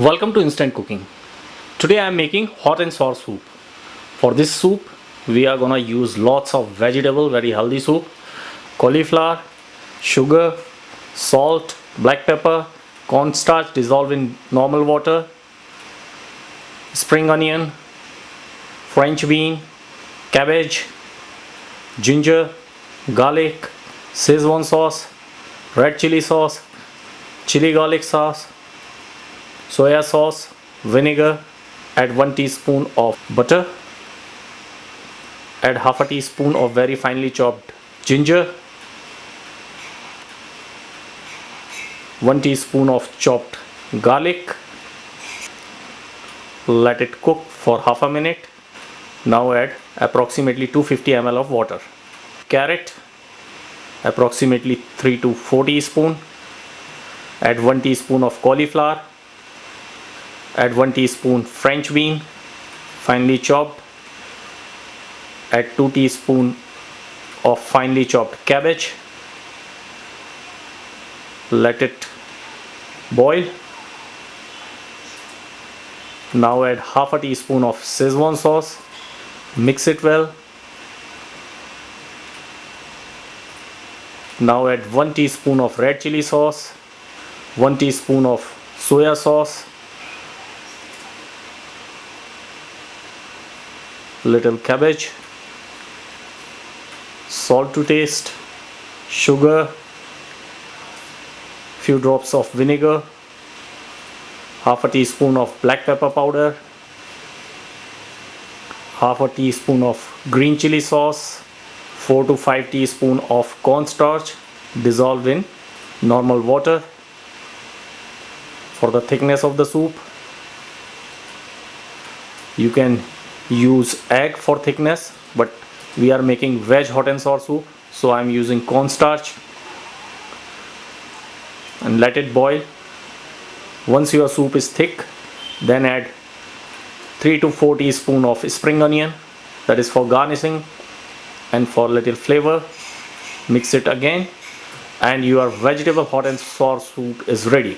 Welcome to instant cooking. Today I am making hot and sour soup. For this soup we are gonna use lots of vegetable, very healthy soup, cauliflower, sugar, salt, black pepper, cornstarch dissolved in normal water, spring onion, French bean, cabbage, ginger, garlic, Szechuan sauce, red chili sauce, chili garlic sauce, soya sauce, vinegar, add 1 teaspoon of butter, add half a teaspoon of very finely chopped ginger, 1 teaspoon of chopped garlic, let it cook for half a minute. Now add approximately 250 ml of water. Carrot, approximately 3 to 4 teaspoon, add 1 teaspoon of cauliflower, add 1 teaspoon French bean finely chopped, add 2 teaspoon of finely chopped cabbage, let it boil. Now add half a teaspoon of Szechuan sauce, mix it well. Now add 1 teaspoon of red chili sauce, 1 teaspoon of soya sauce, little cabbage, salt to taste, sugar, few drops of vinegar, half a teaspoon of black pepper powder, half a teaspoon of green chili sauce, 4 to 5 teaspoon of cornstarch dissolved in normal water for the thickness of the soup. You can use egg for thickness, but we are making veg hot and sour soup, so I am using cornstarch, and let it boil. Once your soup is thick, then add 3 to 4 teaspoon of spring onion, that is for garnishing and for little flavor. Mix it again and your vegetable hot and sour soup is ready.